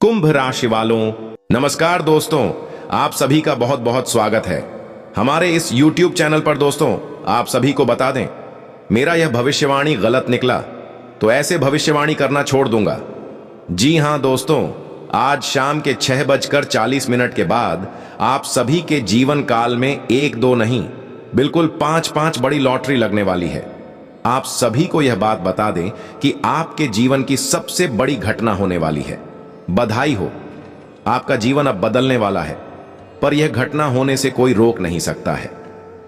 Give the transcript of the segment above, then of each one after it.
कुंभ राशि वालों, नमस्कार दोस्तों। आप सभी का बहुत बहुत स्वागत है हमारे इस YouTube चैनल पर। दोस्तों, आप सभी को बता दें, मेरा यह भविष्यवाणी गलत निकला तो ऐसे भविष्यवाणी करना छोड़ दूंगा। जी हां दोस्तों, आज शाम के 6:40 के बाद आप सभी के जीवन काल में एक दो नहीं बिल्कुल 5-5 बड़ी लॉटरी लगने वाली है। आप सभी को यह बात बता दें कि आपके जीवन की सबसे बड़ी घटना होने वाली है। बधाई हो, आपका जीवन अब बदलने वाला है। पर यह घटना होने से कोई रोक नहीं सकता है।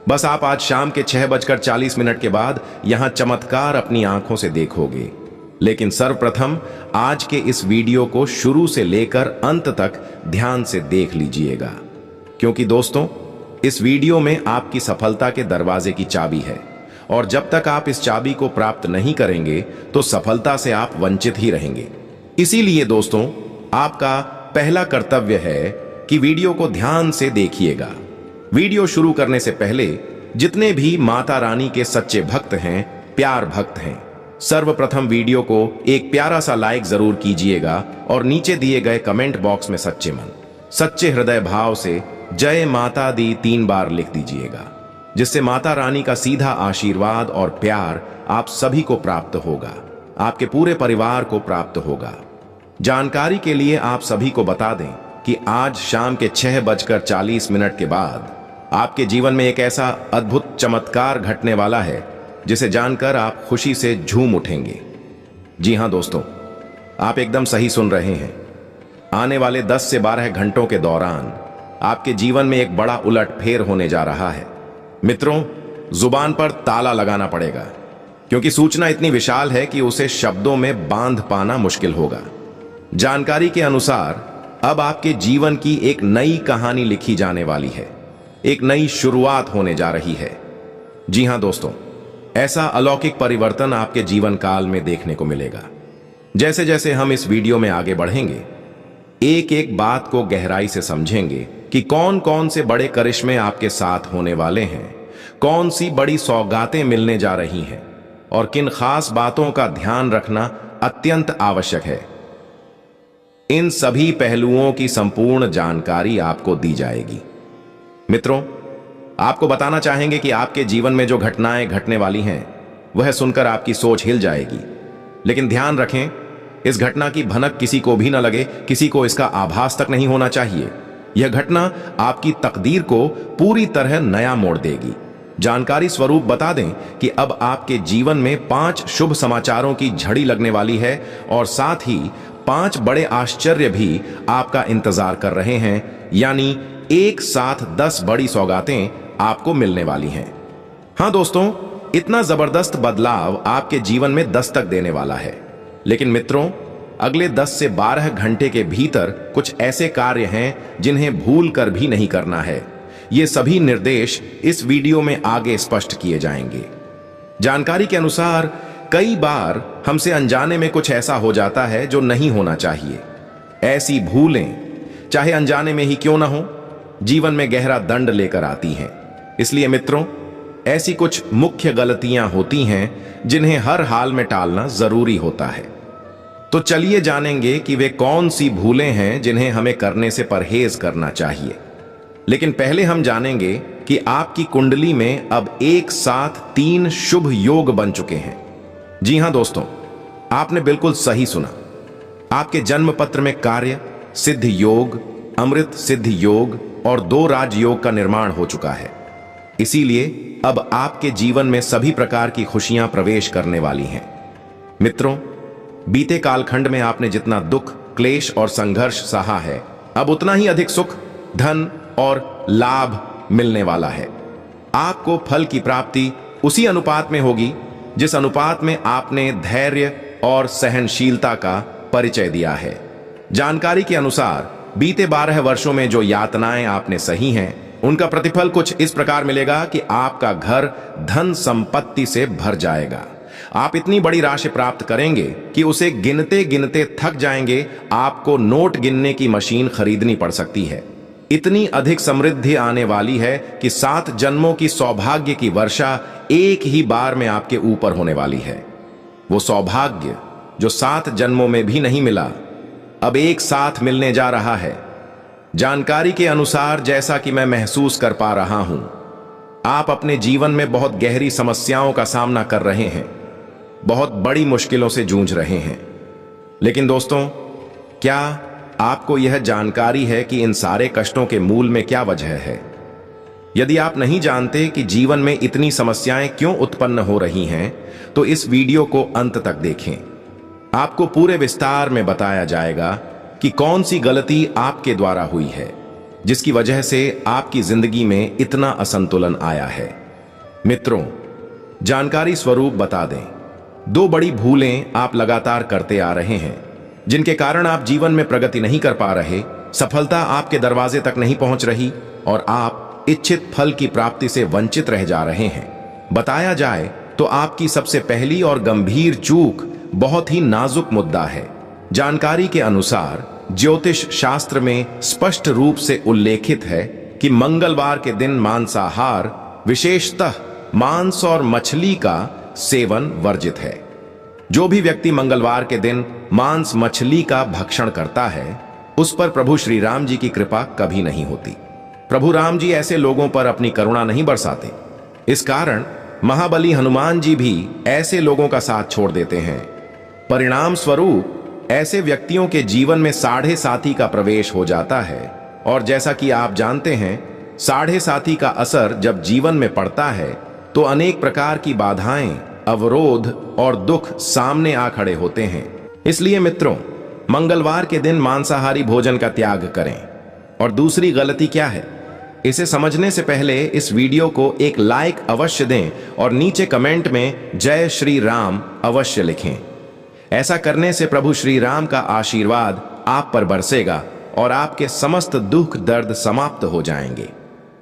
बस आप आज शाम के 6:40 के बाद यहां चमत्कार अपनी आंखों से देखोगे। लेकिन सर्वप्रथम आज के इस वीडियो को शुरू से लेकर अंत तक ध्यान से देख लीजिएगा, क्योंकि दोस्तों, इस वीडियो में आपकी सफलता के दरवाजे की चाबी है और जब तक आप इस चाबी को प्राप्त नहीं करेंगे तो सफलता से आप वंचित ही रहेंगे। इसीलिए दोस्तों, आपका पहला कर्तव्य है कि वीडियो को ध्यान से देखिएगा। वीडियो शुरू करने से पहले जितने भी माता रानी के सच्चे भक्त हैं, प्यार भक्त हैं, सर्वप्रथम वीडियो को एक प्यारा सा लाइक जरूर कीजिएगा और नीचे दिए गए कमेंट बॉक्स में सच्चे मन, सच्चे हृदय भाव से जय माता दी 3 बार लिख दीजिएगा, जिससे माता रानी का सीधा आशीर्वाद और प्यार आप सभी को प्राप्त होगा, आपके पूरे परिवार को प्राप्त होगा। जानकारी के लिए आप सभी को बता दें कि आज शाम के 6:40 के बाद आपके जीवन में एक ऐसा अद्भुत चमत्कार घटने वाला है जिसे जानकर आप खुशी से झूम उठेंगे। जी हां दोस्तों, आप एकदम सही सुन रहे हैं। आने वाले 10 से 12 घंटों के दौरान आपके जीवन में एक बड़ा उलटफेर होने जा रहा है। मित्रों, जुबान पर ताला लगाना पड़ेगा, क्योंकि सूचना इतनी विशाल है कि उसे शब्दों में बांध पाना मुश्किल होगा। जानकारी के अनुसार अब आपके जीवन की एक नई कहानी लिखी जाने वाली है, एक नई शुरुआत होने जा रही है। जी हां दोस्तों, ऐसा अलौकिक परिवर्तन आपके जीवन काल में देखने को मिलेगा। जैसे जैसे हम इस वीडियो में आगे बढ़ेंगे, एक एक बात को गहराई से समझेंगे कि कौन कौन से बड़े करिश्मे आपके साथ होने वाले हैं, कौन सी बड़ी सौगातें मिलने जा रही हैं और किन खास बातों का ध्यान रखना अत्यंत आवश्यक है। इन सभी पहलुओं की संपूर्ण जानकारी आपको दी जाएगी। मित्रों, आपको बताना चाहेंगे कि आपके जीवन में जो घटनाएं घटने वाली हैं, वह सुनकर आपकी सोच हिल जाएगी। लेकिन ध्यान रखें, इस घटना की भनक किसी को भी न लगे, किसी को इसका आभास तक नहीं होना चाहिए। यह घटना आपकी तकदीर को पूरी तरह नया मोड़ देगी। जानकारी स्वरूप बता दें कि अब आपके जीवन में 5 शुभ समाचारों की झड़ी लगने वाली है और साथ ही 5 बड़े आश्चर्य भी आपका इंतजार कर रहे हैं, यानी एक साथ 10 बड़ी सौगातें आपको मिलने वाली हैं। हां दोस्तों, इतना जबरदस्त बदलाव आपके जीवन में दस्तक देने वाला है। लेकिन मित्रों, अगले 10 से 12 घंटे के भीतर कुछ ऐसे कार्य हैं जिन्हें भूल कर भी नहीं करना है। ये सभी निर्देश इस वीडियो में आगे स्पष्ट किए जाएंगे। जानकारी के अनुसार कई बार हमसे अनजाने में कुछ ऐसा हो जाता है जो नहीं होना चाहिए। ऐसी भूलें, चाहे अनजाने में ही क्यों ना हो, जीवन में गहरा दंड लेकर आती हैं। इसलिए मित्रों, ऐसी कुछ मुख्य गलतियां होती हैं जिन्हें हर हाल में टालना जरूरी होता है। तो चलिए जानेंगे कि वे कौन सी भूलें हैं जिन्हें हमें करने से परहेज करना चाहिए। लेकिन पहले हम जानेंगे कि आपकी कुंडली में अब एक साथ 3 शुभ योग बन चुके हैं। जी हां दोस्तों, आपने बिल्कुल सही सुना। आपके जन्म पत्र में कार्य सिद्ध योग, अमृत सिद्ध योग और 2 राजयोग का निर्माण हो चुका है। इसीलिए अब आपके जीवन में सभी प्रकार की खुशियां प्रवेश करने वाली हैं। मित्रों, बीते कालखंड में आपने जितना दुख, क्लेश और संघर्ष सहा है, अब उतना ही अधिक सुख, धन और लाभ मिलने वाला है। आपको फल की प्राप्ति उसी अनुपात में होगी जिस अनुपात में आपने धैर्य और सहनशीलता का परिचय दिया है। जानकारी के अनुसार बीते 12 वर्षों में जो यातनाएं आपने सही हैं, उनका प्रतिफल कुछ इस प्रकार मिलेगा कि आपका घर धन संपत्ति से भर जाएगा। आप इतनी बड़ी राशि प्राप्त करेंगे कि उसे गिनते गिनते थक जाएंगे। आपको नोट गिनने की मशीन खरीदनी पड़ सकती है। इतनी अधिक समृद्धि आने वाली है कि 7 जन्मों की सौभाग्य की वर्षा एक ही बार में आपके ऊपर होने वाली है। वो सौभाग्य जो 7 जन्मों में भी नहीं मिला, अब एक साथ मिलने जा रहा है। जानकारी के अनुसार, जैसा कि मैं महसूस कर पा रहा हूं, आप अपने जीवन में बहुत गहरी समस्याओं का सामना कर रहे हैं, बहुत बड़ी मुश्किलों से जूझ रहे हैं। लेकिन दोस्तों, क्या आपको यह जानकारी है कि इन सारे कष्टों के मूल में क्या वजह है? यदि आप नहीं जानते कि जीवन में इतनी समस्याएं क्यों उत्पन्न हो रही हैं, तो इस वीडियो को अंत तक देखें। आपको पूरे विस्तार में बताया जाएगा कि कौन सी गलती आपके द्वारा हुई है, जिसकी वजह से आपकी जिंदगी में इतना असंतुलन आया है। मित्रों, जानकारी स्वरूप बता दें, 2 बड़ी भूलें आप लगातार करते आ रहे हैं, जिनके कारण आप जीवन में प्रगति नहीं कर पा रहे, सफलता आपके दरवाजे तक नहीं पहुंच रही और आप इच्छित फल की प्राप्ति से वंचित रह जा रहे हैं। बताया जाए तो आपकी सबसे पहली और गंभीर चूक बहुत ही नाजुक मुद्दा है। जानकारी के अनुसार ज्योतिष शास्त्र में स्पष्ट रूप से उल्लेखित है कि मंगलवार के दिन मांसाहार, विशेषतः मांस और मछली का सेवन वर्जित है। जो भी व्यक्ति मंगलवार के दिन मांस मछली का भक्षण करता है, उस पर प्रभु श्री राम जी की कृपा कभी नहीं होती। प्रभु राम जी ऐसे लोगों पर अपनी करुणा नहीं बरसाते। इस कारण महाबली हनुमान जी भी ऐसे लोगों का साथ छोड़ देते हैं। परिणाम स्वरूप ऐसे व्यक्तियों के जीवन में साढ़े साथी का प्रवेश हो जाता है, और जैसा कि आप जानते हैं, साढ़े साथी का असर जब जीवन में पड़ता है तो अनेक प्रकार की बाधाएं, अवरोध और दुख सामने आ खड़े होते हैं। इसलिए मित्रों, मंगलवार के दिन मांसाहारी भोजन का त्याग करें। और दूसरी गलती क्या है, इसे समझने से पहले इस वीडियो को एक लाइक अवश्य दें और नीचे कमेंट में जय श्री राम अवश्य लिखें। ऐसा करने से प्रभु श्री राम का आशीर्वाद आप पर बरसेगा और आपके समस्त दुख दर्द समाप्त हो जाएंगे।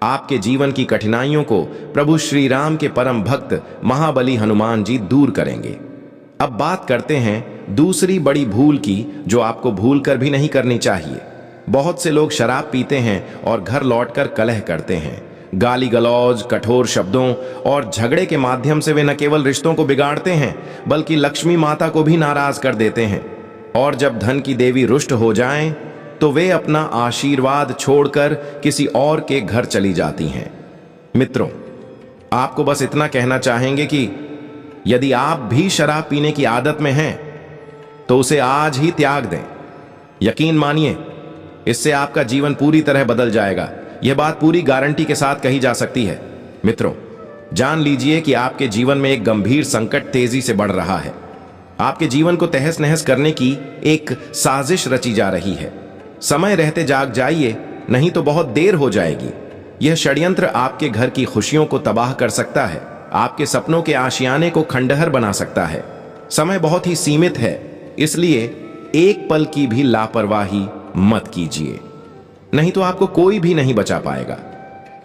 आपके जीवन की कठिनाइयों को प्रभु श्री राम के परम भक्त महाबली हनुमान जी दूर करेंगे। अब बात करते हैं दूसरी बड़ी भूल की, जो आपको भूल कर भी नहीं करनी चाहिए। बहुत से लोग शराब पीते हैं और घर लौटकर कलह करते हैं। गाली गलौज, कठोर शब्दों और झगड़े के माध्यम से वे न केवल रिश्तों को बिगाड़ते हैं, बल्कि लक्ष्मी माता को भी नाराज कर देते हैं। और जब धन की देवी रुष्ट हो जाएं, तो वे अपना आशीर्वाद छोड़कर किसी और के घर चली जाती हैं। मित्रों, आपको बस इतना कहना चाहेंगे कि यदि आप भी शराब पीने की आदत में हैं, तो उसे आज ही त्याग दें। यकीन मानिए, इससे आपका जीवन पूरी तरह बदल जाएगा। यह बात पूरी गारंटी के साथ कही जा सकती है। मित्रों, जान लीजिए कि आपके जीवन में एक गंभीर संकट तेजी से बढ़ रहा है। आपके जीवन को तहस नहस करने की एक साजिश रची जा रही है। समय रहते जाग जाइए, नहीं तो बहुत देर हो जाएगी। यह षड्यंत्र आपके घर की खुशियों को तबाह कर सकता है, आपके सपनों के आशियाने को खंडहर बना सकता है। समय बहुत ही सीमित है, इसलिए एक पल की भी लापरवाही मत कीजिए, नहीं तो आपको कोई भी नहीं बचा पाएगा।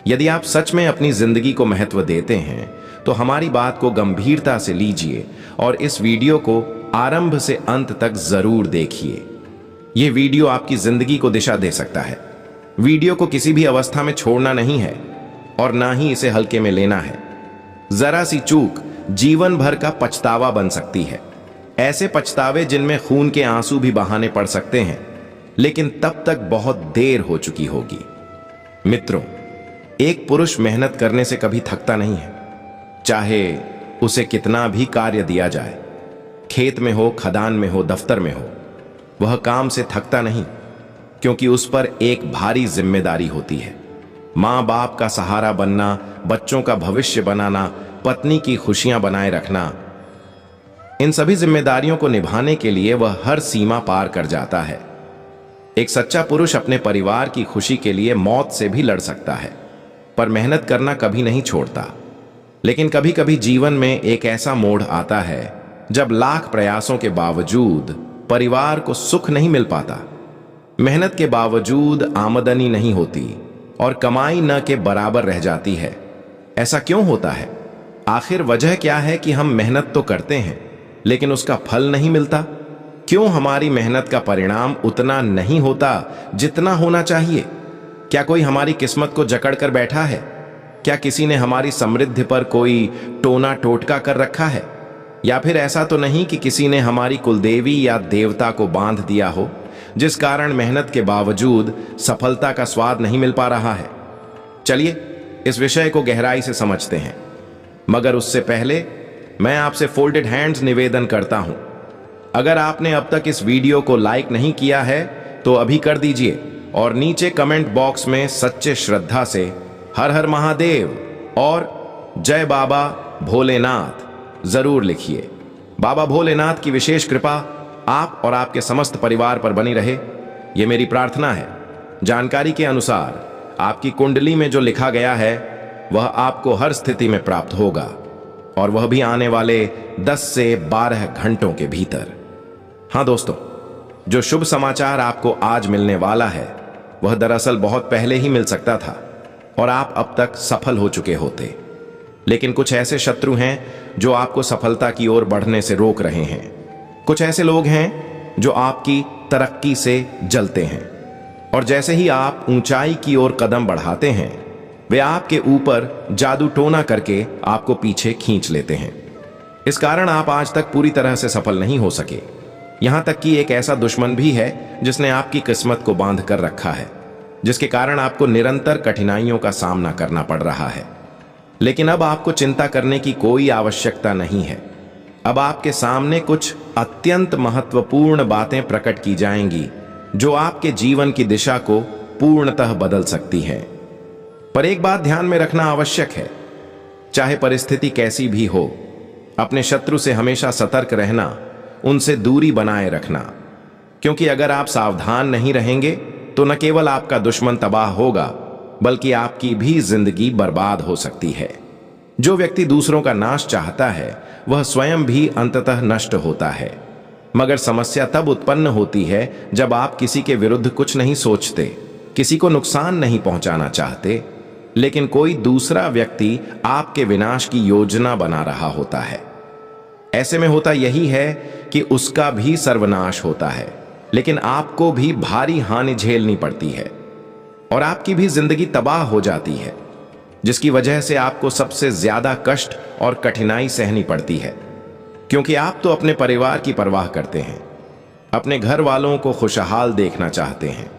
यदि आप सच में अपनी जिंदगी को महत्व देते हैं, तो हमारी बात को गंभीरता से लीजिए और इस वीडियो को आरंभ से अंत तक जरूर देखिए। यह वीडियो आपकी जिंदगी को दिशा दे सकता है। वीडियो को किसी भी अवस्था में छोड़ना नहीं है और ना ही इसे हल्के में लेना है। जरा सी चूक जीवन भर का पछतावा बन सकती है। ऐसे पछतावे जिनमें खून के आंसू भी बहाने पड़ सकते हैं, लेकिन तब तक बहुत देर हो चुकी होगी। मित्रों, एक पुरुष मेहनत करने से कभी थकता नहीं है, चाहे उसे कितना भी कार्य दिया जाए। खेत में हो, खदान में हो, दफ्तर में हो, वह काम से थकता नहीं, क्योंकि उस पर एक भारी जिम्मेदारी होती है। मां बाप का सहारा बनना, बच्चों का भविष्य बनाना, पत्नी की खुशियां बनाए रखना, इन सभी जिम्मेदारियों को निभाने के लिए वह हर सीमा पार कर जाता है। एक सच्चा पुरुष अपने परिवार की खुशी के लिए मौत से भी लड़ सकता है, पर मेहनत करना कभी नहीं छोड़ता। लेकिन कभी कभी जीवन में एक ऐसा मोड़ आता है जब लाख प्रयासों के बावजूद परिवार को सुख नहीं मिल पाता। मेहनत के बावजूद आमदनी नहीं होती और कमाई न के बराबर रह जाती है। ऐसा क्यों होता है? आखिर वजह क्या है कि हम मेहनत तो करते हैं, लेकिन उसका फल नहीं मिलता? क्यों हमारी मेहनत का परिणाम उतना नहीं होता जितना होना चाहिए? क्या कोई हमारी किस्मत को जकड़ कर बैठा है? क्या किसी ने हमारी समृद्धि पर कोई टोना टोटका कर रखा है? या फिर ऐसा तो नहीं कि किसी ने हमारी कुलदेवी या देवता को बांध दिया हो, जिस कारण मेहनत के बावजूद सफलता का स्वाद नहीं मिल पा रहा है। चलिए इस विषय को गहराई से समझते हैं, मगर उससे पहले मैं आपसे फोल्डेड हैंड्स निवेदन करता हूं। अगर आपने अब तक इस वीडियो को लाइक नहीं किया है तो अभी कर दीजिए और नीचे कमेंट बॉक्स में सच्चे श्रद्धा से हर हर महादेव और जय बाबा भोलेनाथ जरूर लिखिए। बाबा भोलेनाथ की विशेष कृपा आप और आपके समस्त परिवार पर बनी रहे, ये मेरी प्रार्थना है। जानकारी के अनुसार आपकी कुंडली में जो लिखा गया है वह आपको हर स्थिति में प्राप्त होगा, और वह भी आने वाले 10 से 12 घंटों के भीतर। हाँ दोस्तों, जो शुभ समाचार आपको आज मिलने वाला है वह दरअसल बहुत पहले ही मिल सकता था और आप अब तक सफल हो चुके होते, लेकिन कुछ ऐसे शत्रु हैं जो आपको सफलता की ओर बढ़ने से रोक रहे हैं। कुछ ऐसे लोग हैं जो आपकी तरक्की से जलते हैं, और जैसे ही आप ऊंचाई की ओर कदम बढ़ाते हैं वे आपके ऊपर जादू टोना करके आपको पीछे खींच लेते हैं। इस कारण आप आज तक पूरी तरह से सफल नहीं हो सके। यहां तक कि एक ऐसा दुश्मन भी है जिसने आपकी किस्मत को बांध कर रखा है, जिसके कारण आपको निरंतर कठिनाइयों का सामना करना पड़ रहा है। लेकिन अब आपको चिंता करने की कोई आवश्यकता नहीं है। अब आपके सामने कुछ अत्यंत महत्वपूर्ण बातें प्रकट की जाएंगी जो आपके जीवन की दिशा को पूर्णतः बदल सकती हैं। पर एक बात ध्यान में रखना आवश्यक है, चाहे परिस्थिति कैसी भी हो, अपने शत्रु से हमेशा सतर्क रहना, उनसे दूरी बनाए रखना, क्योंकि अगर आप सावधान नहीं रहेंगे तो न केवल आपका दुश्मन तबाह होगा बल्कि आपकी भी जिंदगी बर्बाद हो सकती है। जो व्यक्ति दूसरों का नाश चाहता है वह स्वयं भी अंततः नष्ट होता है, मगर समस्या तब उत्पन्न होती है जब आप किसी के विरुद्ध कुछ नहीं सोचते, किसी को नुकसान नहीं पहुंचाना चाहते, लेकिन कोई दूसरा व्यक्ति आपके विनाश की योजना बना रहा होता है। ऐसे में होता यही है कि उसका भी सर्वनाश होता है, लेकिन आपको भी भारी हानि झेलनी पड़ती है और आपकी भी जिंदगी तबाह हो जाती है, जिसकी वजह से आपको सबसे ज्यादा कष्ट और कठिनाई सहनी पड़ती है, क्योंकि आप तो अपने परिवार की परवाह करते हैं, अपने घर वालों को खुशहाल देखना चाहते हैं,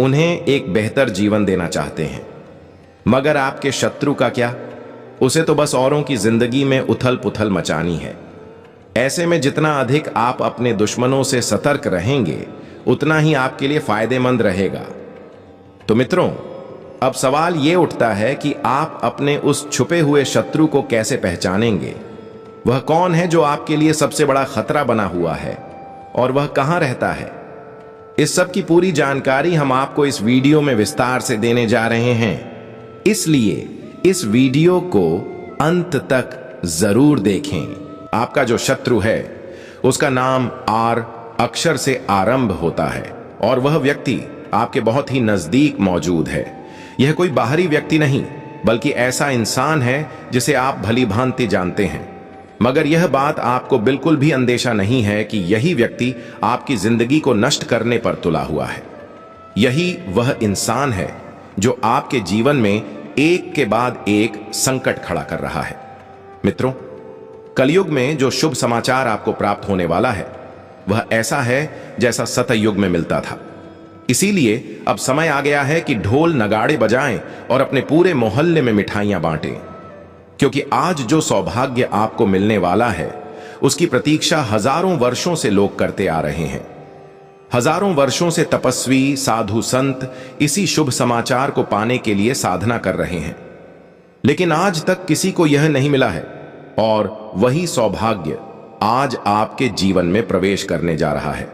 उन्हें एक बेहतर जीवन देना चाहते हैं। मगर आपके शत्रु का क्या? उसे तो बस औरों की जिंदगी में उथल पुथल मचानी है। ऐसे में जितना अधिक आप अपने दुश्मनों से सतर्क रहेंगे उतना ही आपके लिए फायदेमंद रहेगा। तो मित्रों, अब सवाल यह उठता है कि आप अपने उस छुपे हुए शत्रु को कैसे पहचानेंगे। वह कौन है जो आपके लिए सबसे बड़ा खतरा बना हुआ है और वह कहां रहता है? इस सब की पूरी जानकारी हम आपको इस वीडियो में विस्तार से देने जा रहे हैं, इसलिए इस वीडियो को अंत तक जरूर देखें। आपका जो शत्रु है उसका नाम आर अक्षर से आरंभ होता है और वह व्यक्ति आपके बहुत ही नजदीक मौजूद है। यह कोई बाहरी व्यक्ति नहीं बल्कि ऐसा इंसान है जिसे आप भली भांति जानते हैं, मगर यह बात आपको बिल्कुल भी अंदेशा नहीं है कि यही व्यक्ति आपकी जिंदगी को नष्ट करने पर तुला हुआ है। यही वह इंसान है जो आपके जीवन में एक के बाद एक संकट खड़ा कर रहा है। मित्रों, कलयुग में जो शुभ समाचार आपको प्राप्त होने वाला है वह ऐसा है जैसा सतयुग में मिलता था। इसीलिए अब समय आ गया है कि ढोल नगाड़े बजाएं और अपने पूरे मोहल्ले में मिठाइयां बांटें, क्योंकि आज जो सौभाग्य आपको मिलने वाला है उसकी प्रतीक्षा हजारों वर्षों से लोग करते आ रहे हैं। हजारों वर्षों से तपस्वी साधु संत इसी शुभ समाचार को पाने के लिए साधना कर रहे हैं, लेकिन आज तक किसी को यह नहीं मिला है, और वही सौभाग्य आज आपके जीवन में प्रवेश करने जा रहा है।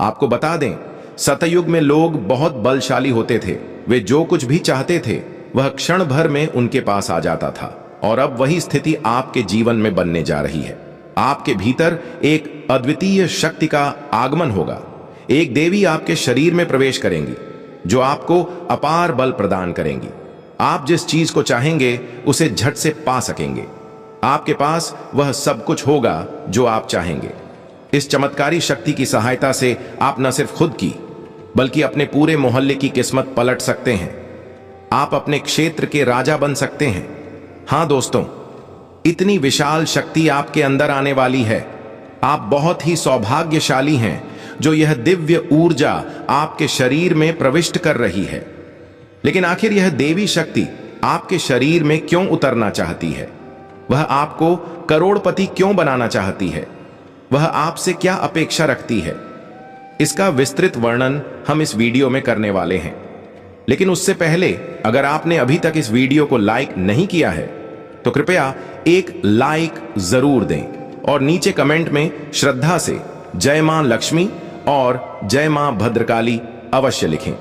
आपको बता दें, सतयुग में लोग बहुत बलशाली होते थे। वे जो कुछ भी चाहते थे वह क्षण भर में उनके पास आ जाता था, और अब वही स्थिति आपके जीवन में बनने जा रही है। आपके भीतर एक अद्वितीय शक्ति का आगमन होगा। एक देवी आपके शरीर में प्रवेश करेंगी जो आपको अपार बल प्रदान करेंगी। आप जिस चीज को चाहेंगे उसे झट से पा सकेंगे। आपके पास वह सब कुछ होगा जो आप चाहेंगे। इस चमत्कारी शक्ति की सहायता से आप न सिर्फ खुद की बल्कि अपने पूरे मोहल्ले की किस्मत पलट सकते हैं। आप अपने क्षेत्र के राजा बन सकते हैं। हां दोस्तों, इतनी विशाल शक्ति आपके अंदर आने वाली है। आप बहुत ही सौभाग्यशाली हैं जो यह दिव्य ऊर्जा आपके शरीर में प्रविष्ट कर रही है। लेकिन आखिर यह देवी शक्ति आपके शरीर में क्यों उतरना चाहती है? वह आपको करोड़पति क्यों बनाना चाहती है? वह आपसे क्या अपेक्षा रखती है? इसका विस्तृत वर्णन हम इस वीडियो में करने वाले हैं। लेकिन उससे पहले अगर आपने अभी तक इस वीडियो को लाइक नहीं किया है तो कृपया एक लाइक जरूर दें और नीचे कमेंट में श्रद्धा से जय मां लक्ष्मी और जय मां भद्रकाली अवश्य लिखें।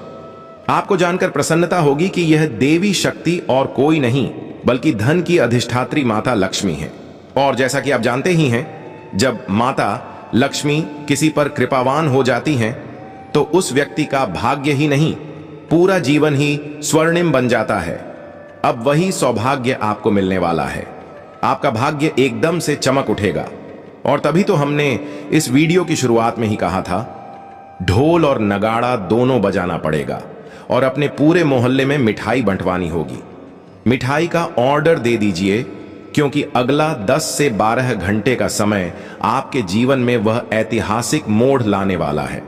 आपको जानकर प्रसन्नता होगी कि यह देवी शक्ति और कोई नहीं बल्कि धन की अधिष्ठात्री माता लक्ष्मी है। और जैसा कि आप जानते ही हैं, जब माता लक्ष्मी किसी पर कृपावान हो जाती हैं तो उस व्यक्ति का भाग्य ही नहीं पूरा जीवन ही स्वर्णिम बन जाता है। अब वही सौभाग्य आपको मिलने वाला है। आपका भाग्य एकदम से चमक उठेगा। और तभी तो हमने इस वीडियो की शुरुआत में ही कहा था, ढोल और नगाड़ा दोनों बजाना पड़ेगा और अपने पूरे मोहल्ले में मिठाई बंटवानी होगी। मिठाई का ऑर्डर दे दीजिए, क्योंकि अगला 10 से 12 घंटे का समय आपके जीवन में वह ऐतिहासिक मोड़ लाने वाला है।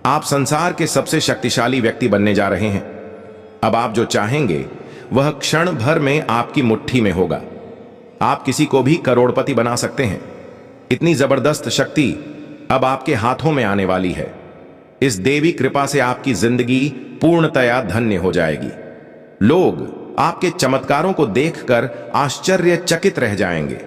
आप संसार के सबसे शक्तिशाली व्यक्ति बनने जा रहे हैं। अब आप जो चाहेंगे वह क्षण भर में आपकी मुट्ठी में होगा। आप किसी को भी करोड़पति बना सकते हैं। इतनी जबरदस्त शक्ति अब आपके हाथों में आने वाली है। इस देवी कृपा से आपकी जिंदगी पूर्णतया धन्य हो जाएगी। लोग आपके चमत्कारों को देखकर आश्चर्यचकित रह जाएंगे।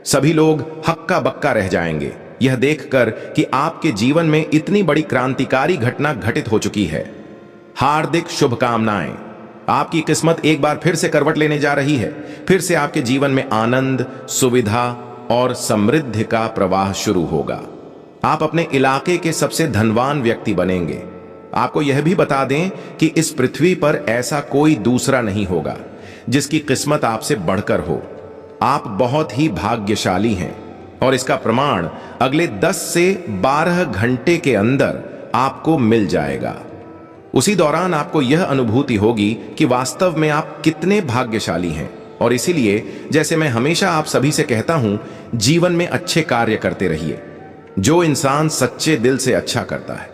सभी लोग हक्का बक्का रह जाएंगे यह देखकर कि आपके जीवन में इतनी बड़ी क्रांतिकारी घटना घटित हो चुकी है। हार्दिक शुभकामनाएं। आपकी किस्मत एक बार फिर से करवट लेने जा रही है। फिर से आपके जीवन में आनंद, सुविधा और समृद्धि का प्रवाह शुरू होगा। आप अपने इलाके के सबसे धनवान व्यक्ति बनेंगे। आपको यह भी बता दें कि इस पृथ्वी पर ऐसा कोई दूसरा नहीं होगा जिसकी किस्मत आपसे बढ़कर हो। आप बहुत ही भाग्यशाली हैं और इसका प्रमाण अगले 10 से 12 घंटे के अंदर आपको मिल जाएगा। उसी दौरान आपको यह अनुभूति होगी कि वास्तव में आप कितने भाग्यशाली हैं। और इसीलिए जैसे मैं हमेशा आप सभी से कहता हूं, जीवन में अच्छे कार्य करते रहिए। जो इंसान सच्चे दिल से अच्छा करता है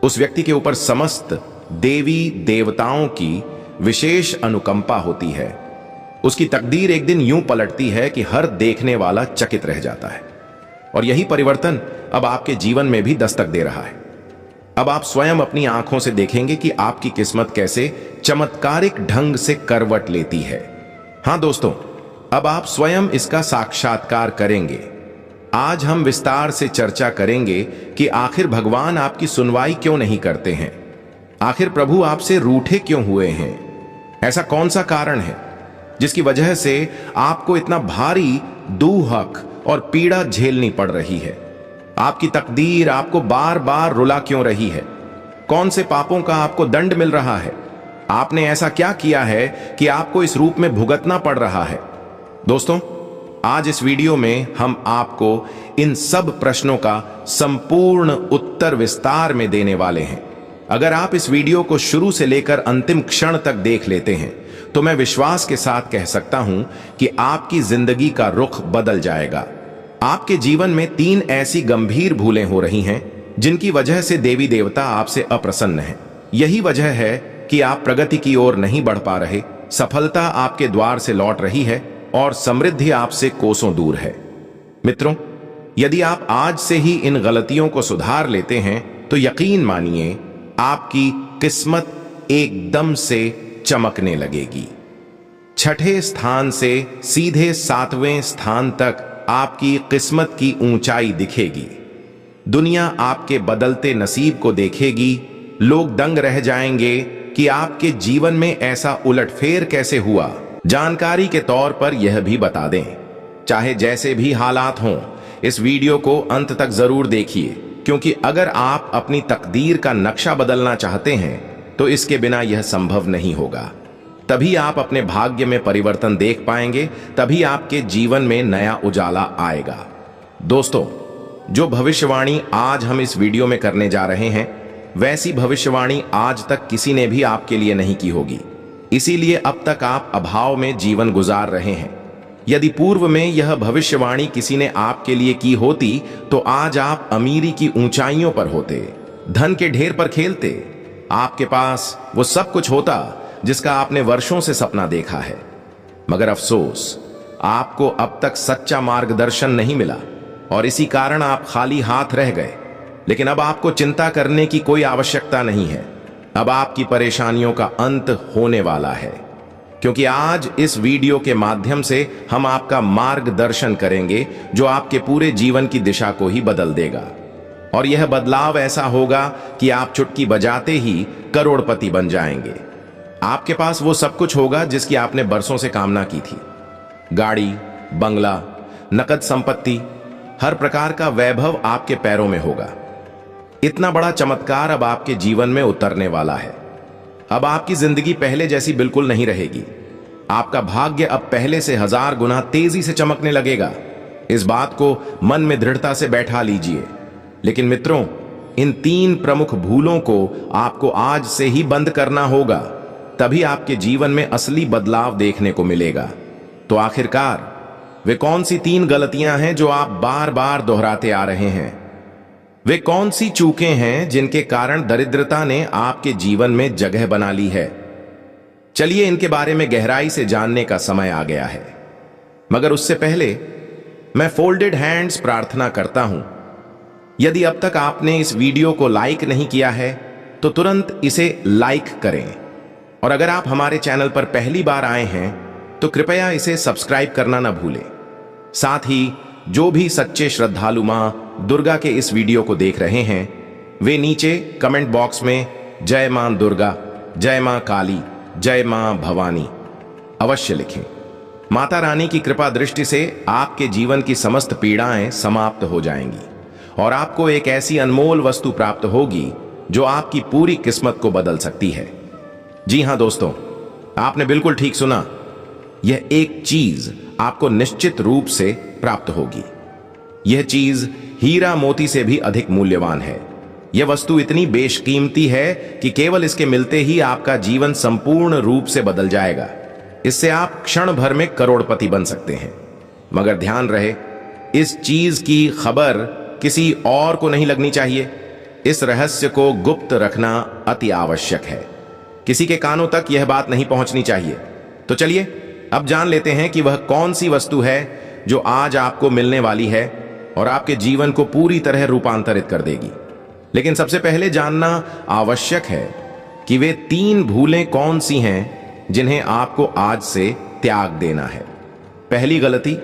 उस व्यक्ति के ऊपर समस्त देवी देवताओं की विशेष अनुकंपा होती है। उसकी तकदीर एक दिन यूं पलटती है कि हर देखने वाला चकित रह जाता है। और यही परिवर्तन अब आपके जीवन में भी दस्तक दे रहा है। अब आप स्वयं अपनी आंखों से देखेंगे कि आपकी किस्मत कैसे चमत्कारिक ढंग से करवट लेती है। हां दोस्तों, अब आप स्वयं इसका साक्षात्कार करेंगे। आज हम विस्तार से चर्चा करेंगे कि आखिर भगवान आपकी सुनवाई क्यों नहीं करते हैं। आखिर प्रभु आपसे रूठे क्यों हुए हैं। ऐसा कौन सा कारण है जिसकी वजह से आपको इतना भारी दुख और पीड़ा झेलनी पड़ रही है। आपकी तकदीर आपको बार बार रुला क्यों रही है। कौन से पापों का आपको दंड मिल रहा है। आपने ऐसा क्या किया है कि आपको इस रूप में भुगतना पड़ रहा है। दोस्तों, आज इस वीडियो में हम आपको इन सब प्रश्नों का संपूर्ण उत्तर विस्तार में देने वाले हैं। अगर आप इस वीडियो को शुरू से लेकर अंतिम क्षण तक देख लेते हैं तो मैं विश्वास के साथ कह सकता हूं कि आपकी जिंदगी का रुख बदल जाएगा। आपके जीवन में 3 ऐसी गंभीर भूलें हो रही हैं जिनकी वजह से देवी देवता आपसे अप्रसन्न हैं। यही वजह है कि आप प्रगति की ओर नहीं बढ़ पा रहे, सफलता आपके द्वार से लौट रही है और समृद्धि आपसे कोसों दूर है। मित्रों, यदि आप आज से ही इन गलतियों को सुधार लेते हैं तो यकीन मानिए आपकी किस्मत एकदम से चमकने लगेगी। छठे स्थान से सीधे 7वें स्थान तक आपकी किस्मत की ऊंचाई दिखेगी। दुनिया आपके बदलते नसीब को देखेगी। लोग दंग रह जाएंगे कि आपके जीवन में ऐसा उलटफेर कैसे हुआ। जानकारी के तौर पर यह भी बता दें, चाहे जैसे भी हालात हों, इस वीडियो को अंत तक जरूर देखिए, क्योंकि अगर आप अपनी तकदीर का नक्शा बदलना चाहते हैं तो इसके बिना यह संभव नहीं होगा। तभी आप अपने भाग्य में परिवर्तन देख पाएंगे, तभी आपके जीवन में नया उजाला आएगा। दोस्तों, जो भविष्यवाणी आज हम इस वीडियो में करने जा रहे हैं, वैसी भविष्यवाणी आज तक किसी ने भी आपके लिए नहीं की होगी। इसीलिए अब तक आप अभाव में जीवन गुजार रहे हैं। यदि पूर्व में यह भविष्यवाणी किसी ने आपके लिए की होती तो आज आप अमीरी की ऊंचाइयों पर होते, धन के ढेर पर खेलते, आपके पास वो सब कुछ होता जिसका आपने वर्षों से सपना देखा है। मगर अफसोस, आपको अब तक सच्चा मार्गदर्शन नहीं मिला और इसी कारण आप खाली हाथ रह गए। लेकिन अब आपको चिंता करने की कोई आवश्यकता नहीं है। अब आपकी परेशानियों का अंत होने वाला है, क्योंकि आज इस वीडियो के माध्यम से हम आपका मार्गदर्शन करेंगे जो आपके पूरे जीवन की दिशा को ही बदल देगा। और यह बदलाव ऐसा होगा कि आप चुटकी बजाते ही करोड़पति बन जाएंगे। आपके पास वो सब कुछ होगा जिसकी आपने बरसों से कामना की थी। गाड़ी, बंगला, नकद संपत्ति, हर प्रकार का वैभव आपके पैरों में होगा। इतना बड़ा चमत्कार अब आपके जीवन में उतरने वाला है। अब आपकी जिंदगी पहले जैसी बिल्कुल नहीं रहेगी। आपका भाग्य अब पहले से 1000 गुना तेजी से चमकने लगेगा। इस बात को मन में दृढ़ता से बैठा लीजिए। लेकिन मित्रों, इन 3 प्रमुख भूलों को आपको आज से ही बंद करना होगा, तभी आपके जीवन में असली बदलाव देखने को मिलेगा। तो आखिरकार वे कौन सी 3 गलतियां हैं जो आप बार बार दोहराते आ रहे हैं? वे कौन सी चूकें हैं जिनके कारण दरिद्रता ने आपके जीवन में जगह बना ली है? चलिए इनके बारे में गहराई से जानने का समय आ गया है। मगर उससे पहले मैं फोल्डेड हैंड्स प्रार्थना करता हूं, यदि अब तक आपने इस वीडियो को लाइक नहीं किया है तो तुरंत इसे लाइक करें। और अगर आप हमारे चैनल पर पहली बार आए हैं तो कृपया इसे सब्सक्राइब करना ना भूलें। साथ ही जो भी सच्चे श्रद्धालु मां दुर्गा के इस वीडियो को देख रहे हैं, वे नीचे कमेंट बॉक्स में जय मां दुर्गा, जय मां काली, जय मां भवानी अवश्य लिखें। माता रानी की कृपा दृष्टि से आपके जीवन की समस्त पीड़ाएं समाप्त हो जाएंगी और आपको एक ऐसी अनमोल वस्तु प्राप्त होगी जो आपकी पूरी किस्मत को बदल सकती है। जी हां दोस्तों, आपने बिल्कुल ठीक सुना। यह एक चीज आपको निश्चित रूप से प्राप्त होगी। यह चीज हीरा मोती से भी अधिक मूल्यवान है। यह वस्तु इतनी बेशकीमती है कि केवल इसके मिलते ही आपका जीवन संपूर्ण रूप से बदल जाएगा। इससे आप क्षण भर में करोड़पति बन सकते हैं। मगर ध्यान रहे, इस चीज की खबर किसी और को नहीं लगनी चाहिए। इस रहस्य को गुप्त रखना अति आवश्यक है। किसी के कानों तक यह बात नहीं पहुंचनी चाहिए। तो चलिए अब जान लेते हैं कि वह कौन सी वस्तु है जो आज आपको मिलने वाली है और आपके जीवन को पूरी तरह रूपांतरित कर देगी। लेकिन सबसे पहले जानना आवश्यक है कि वे 3 भूलें कौन सी हैं जिन्हें आपको आज से त्याग देना है। पहली गलती,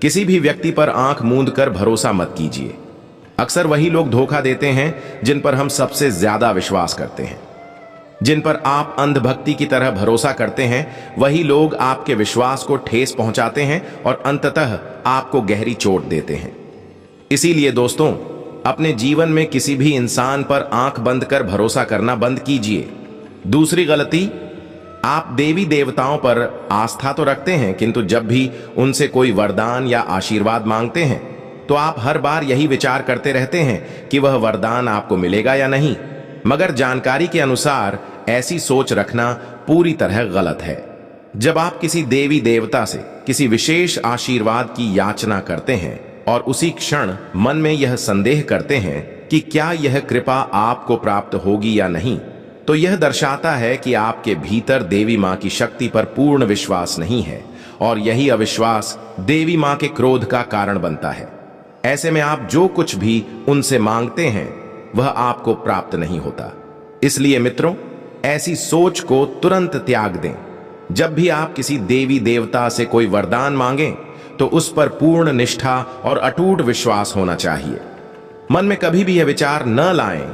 किसी भी व्यक्ति पर आंख मूंद कर भरोसा मत कीजिए। अक्सर वही लोग धोखा देते हैं जिन पर हम सबसे ज्यादा विश्वास करते हैं। जिन पर आप अंधभक्ति की तरह भरोसा करते हैं, वही लोग आपके विश्वास को ठेस पहुंचाते हैं और अंततः आपको गहरी चोट देते हैं। इसीलिए दोस्तों, अपने जीवन में किसी भी इंसान पर आंख बंद कर भरोसा करना बंद कीजिए। दूसरी गलती, आप देवी देवताओं पर आस्था तो रखते हैं, किंतु जब भी उनसे कोई वरदान या आशीर्वाद मांगते हैं तो आप हर बार यही विचार करते रहते हैं कि वह वरदान आपको मिलेगा या नहीं। मगर जानकारी के अनुसार ऐसी सोच रखना पूरी तरह गलत है। जब आप किसी देवी देवता से किसी विशेष आशीर्वाद की याचना करते हैं और उसी क्षण मन में यह संदेह करते हैं कि क्या यह कृपा आपको प्राप्त होगी या नहीं, तो यह दर्शाता है कि आपके भीतर देवी मां की शक्ति पर पूर्ण विश्वास नहीं है और यही अविश्वास देवी मां के क्रोध का कारण बनता है। ऐसे में आप जो कुछ भी उनसे मांगते हैं वह आपको प्राप्त नहीं होता। इसलिए मित्रों, ऐसी सोच को तुरंत त्याग दें। जब भी आप किसी देवी देवता से कोई वरदान मांगें तो उस पर पूर्ण निष्ठा और अटूट विश्वास होना चाहिए। मन में कभी भी यह विचार न लाएं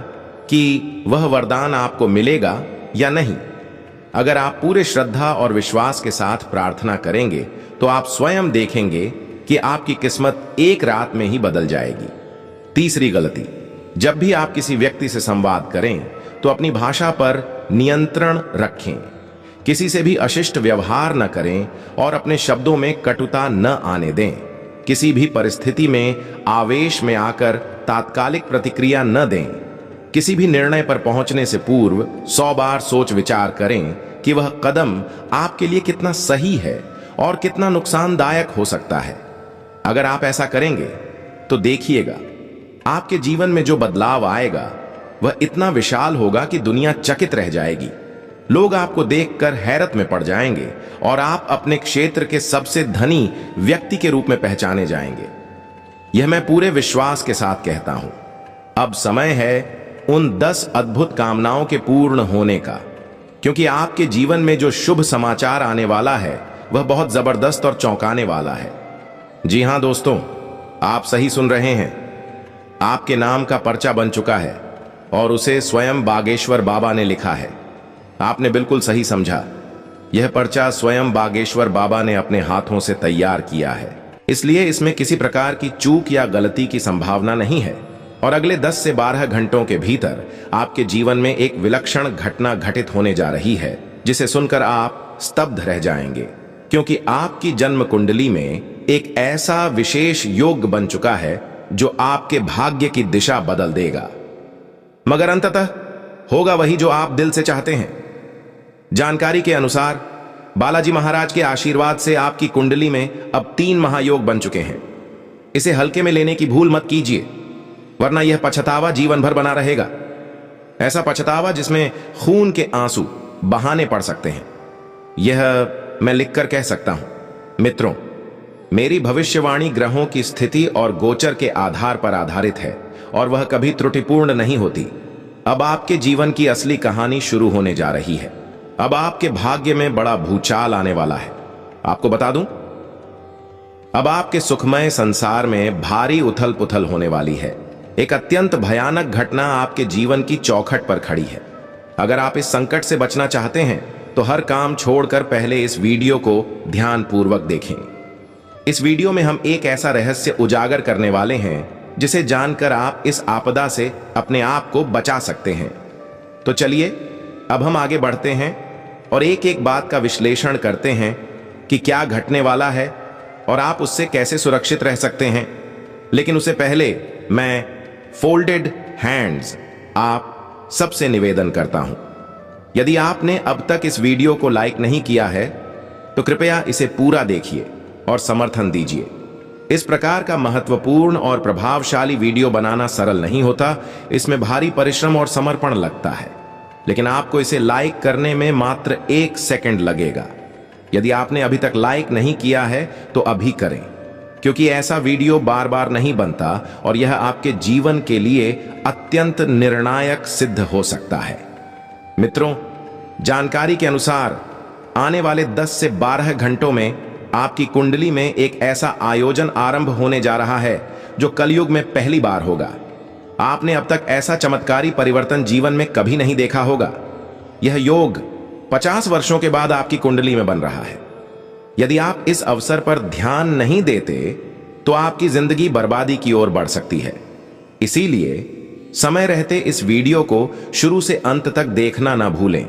कि वह वरदान आपको मिलेगा या नहीं। अगर आप पूरे श्रद्धा और विश्वास के साथ प्रार्थना करेंगे तो आप स्वयं देखेंगे कि आपकी किस्मत एक रात में ही बदल जाएगी। तीसरी गलती, जब भी आप किसी व्यक्ति से संवाद करें तो अपनी भाषा पर नियंत्रण रखें। किसी से भी अशिष्ट व्यवहार न करें और अपने शब्दों में कटुता न आने दें। किसी भी परिस्थिति में आवेश में आकर तात्कालिक प्रतिक्रिया न दें। किसी भी निर्णय पर पहुंचने से पूर्व 100 बार सोच विचार करें कि वह कदम आपके लिए कितना सही है और कितना नुकसानदायक हो सकता है। अगर आप ऐसा करेंगे तो देखिएगा, आपके जीवन में जो बदलाव आएगा वह इतना विशाल होगा कि दुनिया चकित रह जाएगी। लोग आपको देखकर हैरत में पड़ जाएंगे और आप अपने क्षेत्र के सबसे धनी व्यक्ति के रूप में पहचाने जाएंगे। यह मैं पूरे विश्वास के साथ कहता हूं। अब समय है उन 10 अद्भुत कामनाओं के पूर्ण होने का, क्योंकि आपके जीवन में जो शुभ समाचार आने वाला है वह बहुत जबरदस्त और चौंकाने वाला है। जी हां दोस्तों, आप सही सुन रहे हैं। आपके नाम का पर्चा बन चुका है और उसे स्वयं बागेश्वर बाबा ने लिखा है। आपने बिल्कुल सही समझा। यह पर्चा स्वयं बागेश्वर बाबा ने अपने हाथों से तैयार किया है, इसलिए इसमें किसी प्रकार की चूक या गलती की संभावना नहीं है। और अगले 10 से 12 घंटों के भीतर आपके जीवन में एक विलक्षण घटना घटित होने जा रही है, जिसे सुनकर आप स्तब्ध रह जाएंगे, क्योंकि आपकी जन्म कुंडली में एक ऐसा विशेष योग बन चुका है जो आपके भाग्य की दिशा बदल देगा। मगर अंततः होगा वही जो आप दिल से चाहते हैं। जानकारी के अनुसार बालाजी महाराज के आशीर्वाद से आपकी कुंडली में अब 3 महायोग बन चुके हैं। इसे हल्के में लेने की भूल मत कीजिए, वरना यह पछतावा जीवन भर बना रहेगा। ऐसा पछतावा जिसमें खून के आंसू बहाने पड़ सकते हैं। यह मैं लिखकर कह सकता हूं। मित्रों, मेरी भविष्यवाणी ग्रहों की स्थिति और गोचर के आधार पर आधारित है और वह कभी त्रुटिपूर्ण नहीं होती। अब आपके जीवन की असली कहानी शुरू होने जा रही है। अब आपके भाग्य में बड़ा भूचाल आने वाला है। आपको बता दूं, अब आपके सुखमय संसार में भारी उथल पुथल होने वाली है। एक अत्यंत भयानक घटना आपके जीवन की चौखट पर खड़ी है। अगर आप इस संकट से बचना चाहते हैं तो हर काम छोड़कर पहले इस वीडियो को ध्यानपूर्वक देखें। इस वीडियो में हम एक ऐसा रहस्य उजागर करने वाले हैं जिसे जानकर आप इस आपदा से अपने आप को बचा सकते हैं। तो चलिए अब हम आगे बढ़ते हैं और एक एक बात का विश्लेषण करते हैं कि क्या घटने वाला है और आप उससे कैसे सुरक्षित रह सकते हैं। लेकिन उससे पहले मैं फोल्डेड हैंड्स आप सबसे निवेदन करता हूं, यदि आपने अब तक इस वीडियो को लाइक नहीं किया है तो कृपया इसे पूरा देखिए और समर्थन दीजिए। इस प्रकार का महत्वपूर्ण और प्रभावशाली वीडियो बनाना सरल नहीं होता। इसमें भारी परिश्रम और समर्पण लगता है, लेकिन आपको इसे लाइक करने में मात्र 1 सेकंड लगेगा। यदि आपने अभी तक लाइक नहीं किया है तो अभी करें, क्योंकि ऐसा वीडियो बार बार नहीं बनता और यह आपके जीवन के लिए अत्यंत निर्णायक सिद्ध हो सकता है। मित्रों, जानकारी के अनुसार आने वाले 10 से 12 घंटों में आपकी कुंडली में एक ऐसा आयोजन आरंभ होने जा रहा है जो कलयुग में पहली बार होगा। आपने अब तक ऐसा चमत्कारी परिवर्तन जीवन में कभी नहीं देखा होगा। यह योग 50 वर्षों के बाद आपकी कुंडली में बन रहा है। यदि आप इस अवसर पर ध्यान नहीं देते तो आपकी जिंदगी बर्बादी की ओर बढ़ सकती है। इसीलिए समय रहते इस वीडियो को शुरू से अंत तक देखना ना भूलें।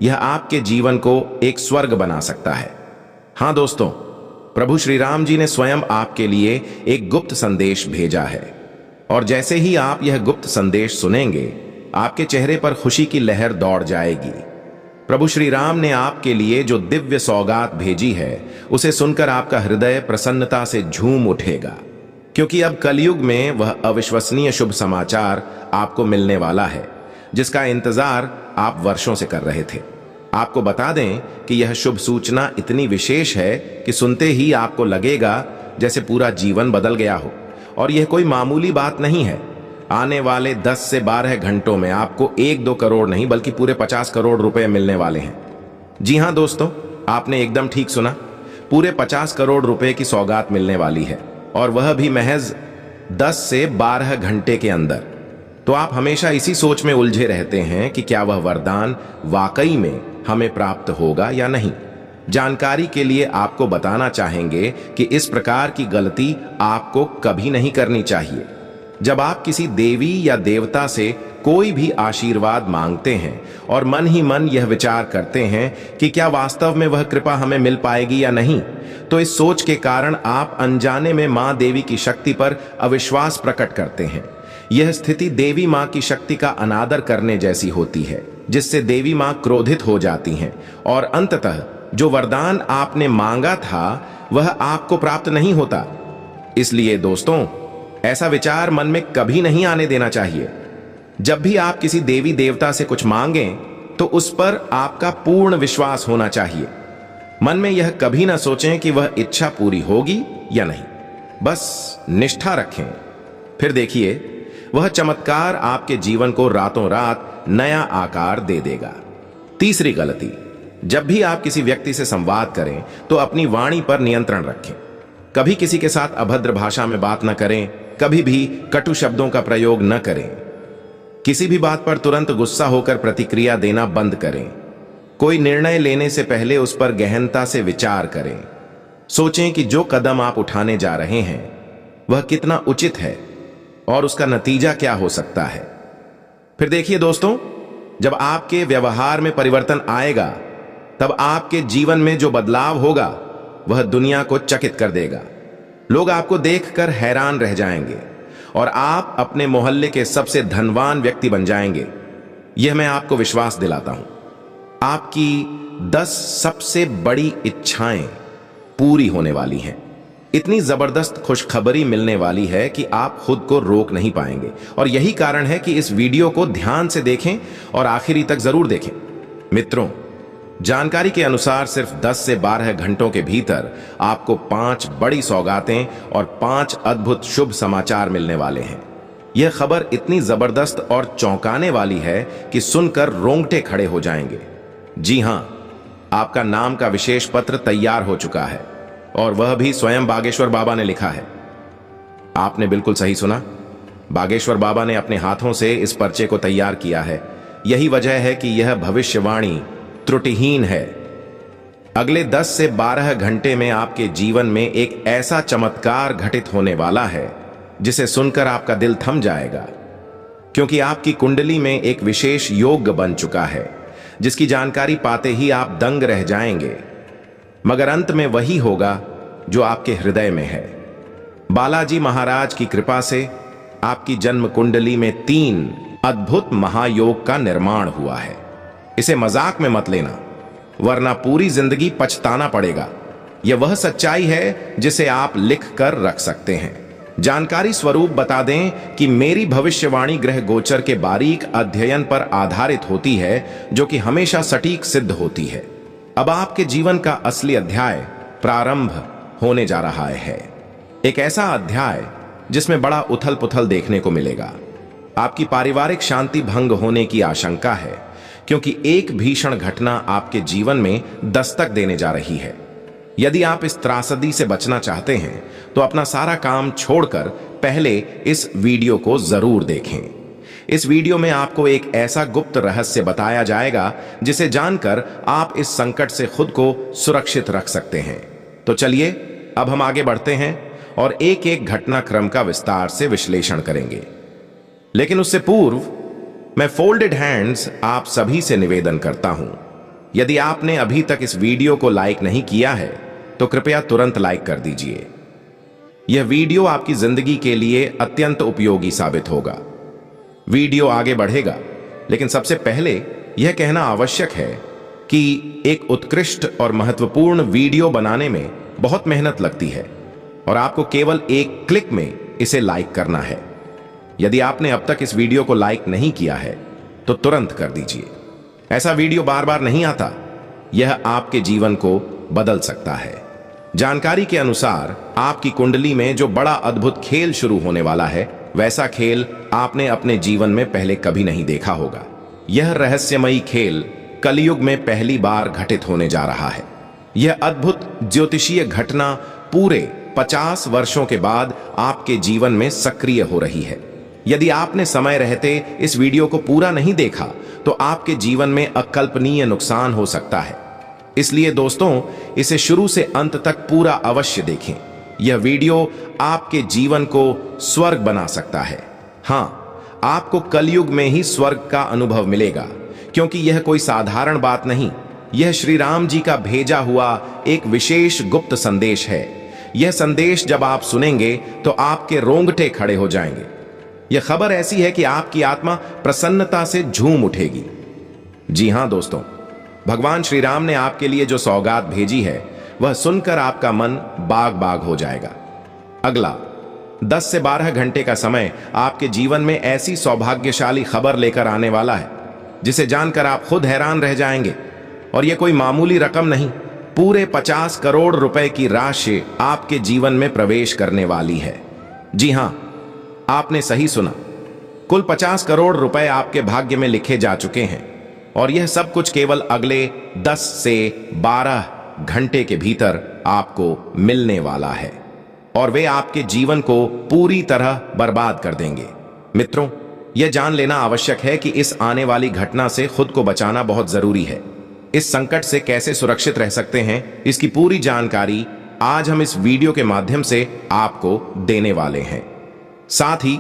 यह आपके जीवन को एक स्वर्ग बना सकता है। हां दोस्तों, प्रभु श्री राम जी ने स्वयं आपके लिए एक गुप्त संदेश भेजा है और जैसे ही आप यह गुप्त संदेश सुनेंगे, आपके चेहरे पर खुशी की लहर दौड़ जाएगी। प्रभु श्री राम ने आपके लिए जो दिव्य सौगात भेजी है उसे सुनकर आपका हृदय प्रसन्नता से झूम उठेगा, क्योंकि अब कलयुग में वह अविश्वसनीय शुभ समाचार आपको मिलने वाला है जिसका इंतजार आप वर्षों से कर रहे थे। आपको बता दें कि यह शुभ सूचना इतनी विशेष है कि सुनते ही आपको लगेगा जैसे पूरा जीवन बदल गया हो। और यह कोई मामूली बात नहीं है। आने वाले 10 से 12 घंटों में आपको 1-2 करोड़ नहीं बल्कि पूरे 50 करोड़ रुपए मिलने वाले हैं। जी हां दोस्तों, आपने एकदम ठीक सुना। पूरे 50 करोड़ रुपए की सौगात मिलने वाली है, और वह भी महज 10 से 12 घंटे के अंदर। तो आप हमेशा इसी सोच में उलझे रहते हैं कि क्या वह वरदान वाकई में हमें प्राप्त होगा या नहीं। जानकारी के लिए आपको बताना चाहेंगे कि इस प्रकार की गलती आपको कभी नहीं करनी चाहिए। जब आप किसी देवी या देवता से कोई भी आशीर्वाद मांगते हैं और मन ही मन यह विचार करते हैं कि क्या वास्तव में वह कृपा हमें मिल पाएगी या नहीं, तो इस सोच के कारण आप अनजाने में मां देवी की शक्ति पर अविश्वास प्रकट करते हैं। यह स्थिति देवी मां की शक्ति का अनादर करने जैसी होती है, जिससे देवी मां क्रोधित हो जाती हैं और अंततः जो वरदान आपने मांगा था वह आपको प्राप्त नहीं होता। इसलिए दोस्तों, ऐसा विचार मन में कभी नहीं आने देना चाहिए। जब भी आप किसी देवी देवता से कुछ मांगें तो उस पर आपका पूर्ण विश्वास होना चाहिए। मन में यह कभी ना सोचें कि वह इच्छा पूरी होगी या नहीं, बस निष्ठा रखें। फिर देखिए, वह चमत्कार आपके जीवन को रातों रात नया आकार दे देगा। तीसरी गलती, जब भी आप किसी व्यक्ति से संवाद करें तो अपनी वाणी पर नियंत्रण रखें। कभी किसी के साथ अभद्र भाषा में बात न करें, कभी भी कटु शब्दों का प्रयोग न करें। किसी भी बात पर तुरंत गुस्सा होकर प्रतिक्रिया देना बंद करें। कोई निर्णय लेने से पहले उस पर गहनता से विचार करें। सोचें कि जो कदम आप उठाने जा रहे हैं वह कितना उचित है और उसका नतीजा क्या हो सकता है। फिर देखिए दोस्तों, जब आपके व्यवहार में परिवर्तन आएगा तब आपके जीवन में जो बदलाव होगा वह दुनिया को चकित कर देगा। लोग आपको देखकर हैरान रह जाएंगे और आप अपने मोहल्ले के सबसे धनवान व्यक्ति बन जाएंगे। यह मैं आपको विश्वास दिलाता हूं। आपकी 10 सबसे बड़ी इच्छाएं पूरी होने वाली हैं। इतनी जबरदस्त खुशखबरी मिलने वाली है कि आप खुद को रोक नहीं पाएंगे। और यही कारण है कि इस वीडियो को ध्यान से देखें और आखिरी तक जरूर देखें। मित्रों, जानकारी के अनुसार सिर्फ 10 से 12 घंटों के भीतर आपको 5 बड़ी सौगातें और 5 अद्भुत शुभ समाचार मिलने वाले हैं। यह खबर इतनी जबरदस्त और चौंकाने वाली है कि सुनकर रोंगटे खड़े हो जाएंगे। जी हां, आपका नाम का विशेष पत्र तैयार हो चुका है और वह भी स्वयं बागेश्वर बाबा ने लिखा है। आपने बिल्कुल सही सुना, बागेश्वर बाबा ने अपने हाथों से इस पर्चे को तैयार किया है। यही वजह है कि यह भविष्यवाणी त्रुटिहीन है। अगले 10 से 12 घंटे में आपके जीवन में एक ऐसा चमत्कार घटित होने वाला है जिसे सुनकर आपका दिल थम जाएगा, क्योंकि आपकी कुंडली में एक विशेष योग बन चुका है जिसकी जानकारी पाते ही आप दंग रह जाएंगे। मगर अंत में वही होगा जो आपके हृदय में है। बालाजी महाराज की कृपा से आपकी जन्म कुंडली में 3 अद्भुत महायोग का निर्माण हुआ है। इसे मजाक में मत लेना, वरना पूरी जिंदगी पछताना पड़ेगा। यह वह सच्चाई है जिसे आप लिख कर रख सकते हैं। जानकारी स्वरूप बता दें कि मेरी भविष्यवाणी ग्रह गोचर के बारीक अध्ययन पर आधारित होती है, जो कि हमेशा सटीक सिद्ध होती है। अब आपके जीवन का असली अध्याय प्रारंभ होने जा रहा है। एक ऐसा अध्याय जिसमें बड़ा उथल पुथल देखने को मिलेगा। आपकी पारिवारिक शांति भंग होने की आशंका है, क्योंकि एक भीषण घटना आपके जीवन में दस्तक देने जा रही है। यदि आप इस त्रासदी से बचना चाहते हैं तो अपना सारा काम छोड़कर पहले इस वीडियो को जरूर देखें। इस वीडियो में आपको एक ऐसा गुप्त रहस्य बताया जाएगा जिसे जानकर आप इस संकट से खुद को सुरक्षित रख सकते हैं। तो चलिए अब हम आगे बढ़ते हैं और एक एक घटनाक्रम का विस्तार से विश्लेषण करेंगे। लेकिन उससे पूर्व मैं फोल्डेड हैंड्स आप सभी से निवेदन करता हूं, यदि आपने अभी तक इस वीडियो को लाइक नहीं किया है तो कृपया तुरंत लाइक कर दीजिए। यह वीडियो आपकी जिंदगी के लिए अत्यंत उपयोगी साबित होगा। वीडियो आगे बढ़ेगा, लेकिन सबसे पहले यह कहना आवश्यक है कि एक उत्कृष्ट और महत्वपूर्ण वीडियो बनाने में बहुत मेहनत लगती है और आपको केवल एक क्लिक में इसे लाइक करना है। यदि आपने अब तक इस वीडियो को लाइक नहीं किया है तो तुरंत कर दीजिए। ऐसा वीडियो बार बार नहीं आता, यह आपके जीवन को बदल सकता है। जानकारी के अनुसार आपकी कुंडली में जो बड़ा अद्भुत खेल शुरू होने वाला है, वैसा खेल आपने अपने जीवन में पहले कभी नहीं देखा होगा। यह रहस्यमयी खेल कलयुग में पहली बार घटित होने जा रहा है। यह अद्भुत ज्योतिषीय घटना पूरे 50 वर्षों के बाद आपके जीवन में सक्रिय हो रही है। यदि आपने समय रहते इस वीडियो को पूरा नहीं देखा तो आपके जीवन में अकल्पनीय नुकसान हो सकता है। इसलिए दोस्तों, इसे शुरू से अंत तक पूरा अवश्य देखें। यह वीडियो आपके जीवन को स्वर्ग बना सकता है। हां, आपको कलयुग में ही स्वर्ग का अनुभव मिलेगा, क्योंकि यह कोई साधारण बात नहीं। यह श्री राम जी का भेजा हुआ एक विशेष गुप्त संदेश है। यह संदेश जब आप सुनेंगे तो आपके रोंगटे खड़े हो जाएंगे। यह खबर ऐसी है कि आपकी आत्मा प्रसन्नता से झूम उठेगी। जी हां दोस्तों, भगवान श्री राम ने आपके लिए जो सौगात भेजी है वह सुनकर आपका मन बाग बाग हो जाएगा। अगला 10 से 12 घंटे का समय आपके जीवन में ऐसी सौभाग्यशाली खबर लेकर आने वाला है जिसे जानकर आप खुद हैरान रह जाएंगे। और यह कोई मामूली रकम नहीं, पूरे 50 करोड़ रुपए की राशि आपके जीवन में प्रवेश करने वाली है। जी हां, आपने सही सुना, कुल 50 करोड़ रुपए आपके भाग्य में लिखे जा चुके हैं और यह सब कुछ केवल अगले 10 से 12 घंटे के भीतर आपको मिलने वाला है और वे आपके जीवन को पूरी तरह बर्बाद कर देंगे। मित्रों, यह जान लेना आवश्यक है कि इस आने वाली घटना से खुद को बचाना बहुत जरूरी है। इस संकट से कैसे सुरक्षित रह सकते हैं, इसकी पूरी जानकारी आज हम इस वीडियो के माध्यम से आपको देने वाले हैं। साथ ही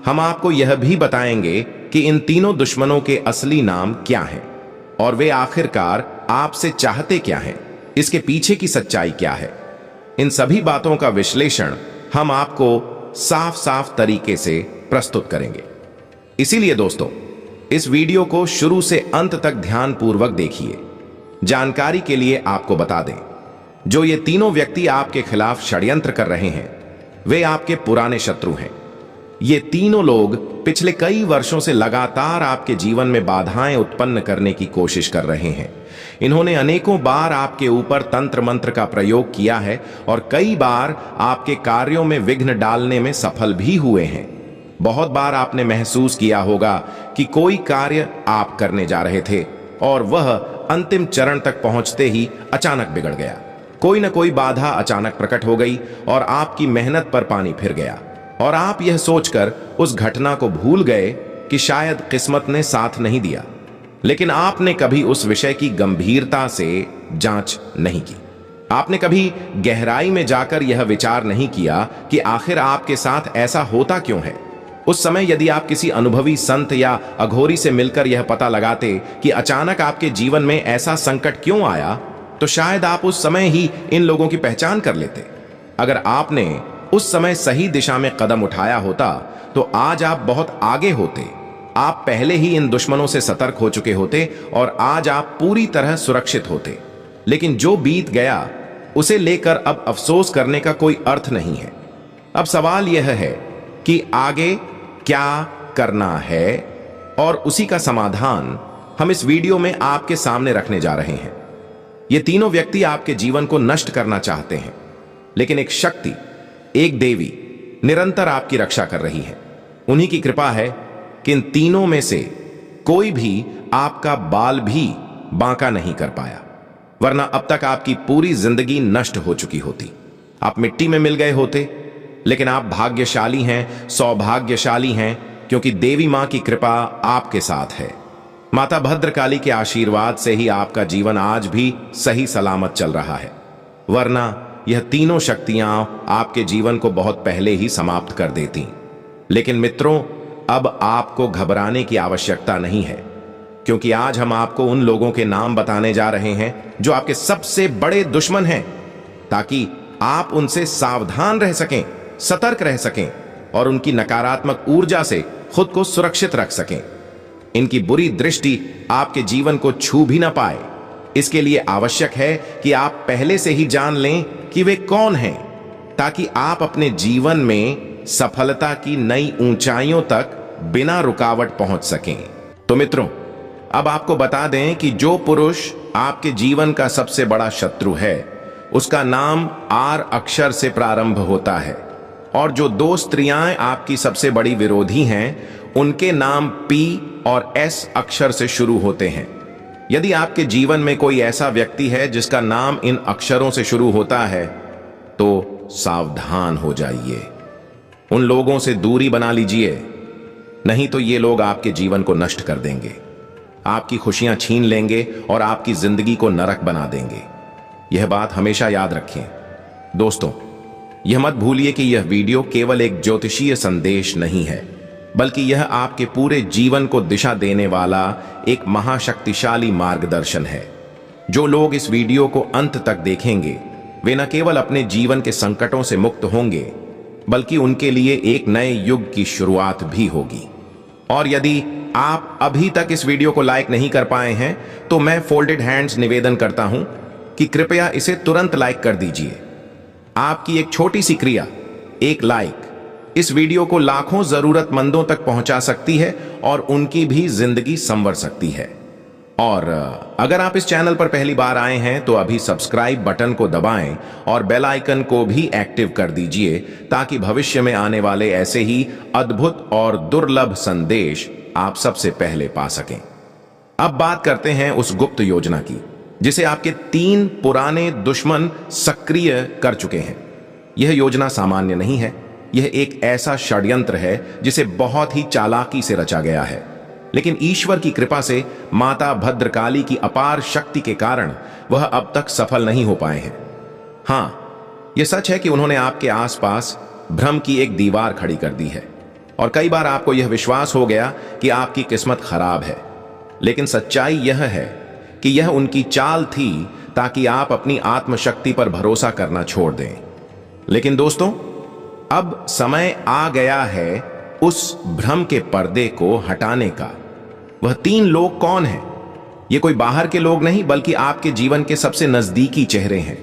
हम आपको यह भी बताएंगे कि इन तीनों दुश्मनों के असली नाम क्या हैं और वे आखिरकार आपसे चाहते क्या हैं, इसके पीछे की सच्चाई क्या है। इन सभी बातों का विश्लेषण हम आपको साफ साफ तरीके से प्रस्तुत करेंगे। इसीलिए दोस्तों, इस वीडियो को शुरू से अंत तक ध्यानपूर्वक देखिए। जानकारी के लिए आपको बता दें, जो ये तीनों व्यक्ति आपके खिलाफ षड्यंत्र कर रहे हैं वे आपके पुराने शत्रु हैं। ये तीनों लोग पिछले कई वर्षों से लगातार आपके जीवन में बाधाएं उत्पन्न करने की कोशिश कर रहे हैं। इन्होंने अनेकों बार आपके ऊपर तंत्र मंत्र का प्रयोग किया है और कई बार आपके कार्यों में विघ्न डालने में सफल भी हुए हैं। बहुत बार आपने महसूस किया होगा कि कोई कार्य आप करने जा रहे थे और वह अंतिम चरण तक पहुंचते ही अचानक बिगड़ गया। कोई न कोई बाधा अचानक प्रकट हो गई और आपकी मेहनत पर पानी फिर गया और आप यह सोचकर उस घटना को भूल गए कि शायद किस्मत ने साथ नहीं दिया। लेकिन आपने कभी उस विषय की गंभीरता से जांच नहीं की। आपने कभी गहराई में जाकर यह विचार नहीं किया कि आखिर आपके साथ ऐसा होता क्यों है। उस समय यदि आप किसी अनुभवी संत या अघोरी से मिलकर यह पता लगाते कि अचानक आपके जीवन में ऐसा संकट क्यों आया, तो शायद आप उस समय ही इन लोगों की पहचान कर लेते। अगर आपने उस समय सही दिशा में कदम उठाया होता तो आज आप बहुत आगे होते। आप पहले ही इन दुश्मनों से सतर्क हो चुके होते और आज आप पूरी तरह सुरक्षित होते। लेकिन जो बीत गया उसे लेकर अब अफसोस करने का कोई अर्थ नहीं है। अब सवाल यह है कि आगे क्या करना है और उसी का समाधान हम इस वीडियो में आपके सामने रखने जा रहे हैं। ये तीनों व्यक्ति आपके जीवन को नष्ट करना चाहते हैं, लेकिन एक शक्ति, एक देवी निरंतर आपकी रक्षा कर रही है। उन्हीं की कृपा है कि इन तीनों में से कोई भी आपका बाल भी बांका नहीं कर पाया, वरना अब तक आपकी पूरी जिंदगी नष्ट हो चुकी होती। आप मिट्टी में मिल गए होते। लेकिन आप भाग्यशाली हैं, सौभाग्यशाली हैं, क्योंकि देवी मां की कृपा आपके साथ है। माता भद्रकाली के आशीर्वाद से ही आपका जीवन आज भी सही सलामत चल रहा है, वरना यह तीनों शक्तियां आपके जीवन को बहुत पहले ही समाप्त कर देती। लेकिन मित्रों, अब आपको घबराने की आवश्यकता नहीं है, क्योंकि आज हम आपको उन लोगों के नाम बताने जा रहे हैं जो आपके सबसे बड़े दुश्मन हैं, ताकि आप उनसे सावधान रह सकें, सतर्क रह सकें और उनकी नकारात्मक ऊर्जा से खुद को सुरक्षित रख सकें। इनकी बुरी दृष्टि आपके जीवन को छू भी ना पाए। इसके लिए आवश्यक है कि आप पहले से ही जान लें कि वे कौन हैं, ताकि आप अपने जीवन में सफलता की नई ऊंचाइयों तक बिना रुकावट पहुंच सकें। तो मित्रों, अब आपको बता दें कि जो पुरुष आपके जीवन का सबसे बड़ा शत्रु है उसका नाम आर अक्षर से प्रारंभ होता है, और जो दो स्त्रियां आपकी सबसे बड़ी विरोधी हैं उनके नाम पी और एस अक्षर से शुरू होते हैं। यदि आपके जीवन में कोई ऐसा व्यक्ति है जिसका नाम इन अक्षरों से शुरू होता है तो सावधान हो जाइए, उन लोगों से दूरी बना लीजिए, नहीं तो ये लोग आपके जीवन को नष्ट कर देंगे, आपकी खुशियां छीन लेंगे और आपकी जिंदगी को नरक बना देंगे। यह बात हमेशा याद रखें। दोस्तों, यह मत भूलिए कि यह वीडियो केवल एक ज्योतिषीय संदेश नहीं है, बल्कि यह आपके पूरे जीवन को दिशा देने वाला एक महाशक्तिशाली मार्गदर्शन है। जो लोग इस वीडियो को अंत तक देखेंगे वे न केवल अपने जीवन के संकटों से मुक्त होंगे, बल्कि उनके लिए एक नए युग की शुरुआत भी होगी। और यदि आप अभी तक इस वीडियो को लाइक नहीं कर पाए हैं तो मैं फोल्डेड हैंड्स निवेदन करता हूं कि कृपया इसे तुरंत लाइक कर दीजिए। आपकी एक छोटी सी क्रिया, एक लाइक, इस वीडियो को लाखों जरूरतमंदों तक पहुंचा सकती है और उनकी भी जिंदगी संवर सकती है। और अगर आप इस चैनल पर पहली बार आए हैं तो अभी सब्सक्राइब बटन को दबाएं और बेल आइकन को भी एक्टिव कर दीजिए ताकि भविष्य में आने वाले ऐसे ही अद्भुत और दुर्लभ संदेश आप सबसे पहले पा सकें। अब बात करते हैं उस गुप्त योजना की जिसे आपके 3 पुराने दुश्मन सक्रिय कर चुके हैं। यह योजना सामान्य नहीं है, यह एक ऐसा षड्यंत्र है जिसे बहुत ही चालाकी से रचा गया है, लेकिन ईश्वर की कृपा से माता भद्रकाली की अपार शक्ति के कारण वह अब तक सफल नहीं हो पाए हैं। हां, यह सच है कि उन्होंने आपके आसपास भ्रम की एक दीवार खड़ी कर दी है और कई बार आपको यह विश्वास हो गया कि आपकी किस्मत खराब है, लेकिन सच्चाई यह है कि यह उनकी चाल थी ताकि आप अपनी आत्मशक्ति पर भरोसा करना छोड़ दें। लेकिन दोस्तों, अब समय आ गया है उस भ्रम के पर्दे को हटाने का। वह 3 लोग कौन हैं? ये कोई बाहर के लोग नहीं बल्कि आपके जीवन के सबसे नजदीकी चेहरे हैं।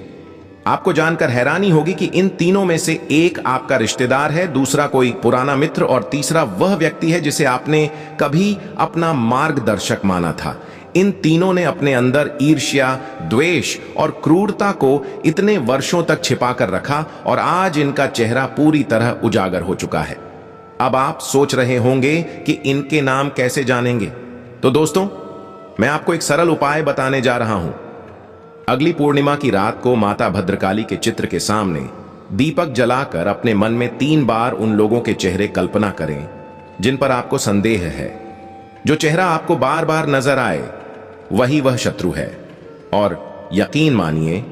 आपको जानकर हैरानी होगी कि इन तीनों में से एक आपका रिश्तेदार है, दूसरा कोई पुराना मित्र और तीसरा वह व्यक्ति है जिसे आपने कभी अपना मार्गदर्शक माना था। इन तीनों ने अपने अंदर ईर्ष्या, द्वेष और क्रूरता को इतने वर्षों तक छिपा कर रखा और आज इनका चेहरा पूरी तरह उजागर हो चुका है। अब आप सोच रहे होंगे कि इनके नाम कैसे जानेंगे, तो दोस्तों मैं आपको एक सरल उपाय बताने जा रहा हूं। अगली पूर्णिमा की रात को माता भद्रकाली के चित्र के सामने दीपक जलाकर अपने मन में 3 बार उन लोगों के चेहरे कल्पना करें जिन पर आपको संदेह है। जो चेहरा आपको बार बार नजर आए वही वह शत्रु है। और यकीन मानिए,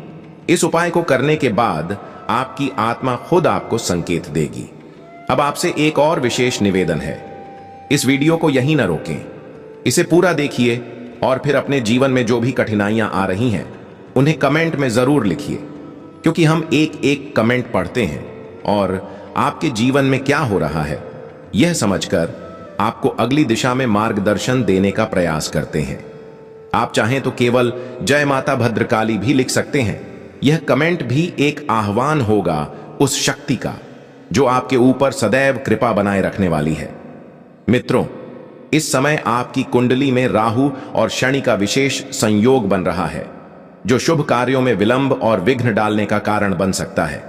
इस उपाय को करने के बाद आपकी आत्मा खुद आपको संकेत देगी। अब आपसे एक और विशेष निवेदन है, इस वीडियो को यहीं न रोकें, इसे पूरा देखिए और फिर अपने जीवन में जो भी कठिनाइयां आ रही हैं उन्हें कमेंट में जरूर लिखिए, क्योंकि हम एक एक कमेंट पढ़ते हैं और आपके जीवन में क्या हो रहा है यह समझकर आपको अगली दिशा में मार्गदर्शन देने का प्रयास करते हैं। आप चाहें तो केवल जय माता भद्रकाली भी लिख सकते हैं। यह कमेंट भी एक आह्वान होगा उस शक्ति का जो आपके ऊपर सदैव कृपा बनाए रखने वाली है। मित्रों, इस समय आपकी कुंडली में राहु और शनि का विशेष संयोग बन रहा है जो शुभ कार्यों में विलंब और विघ्न डालने का कारण बन सकता है।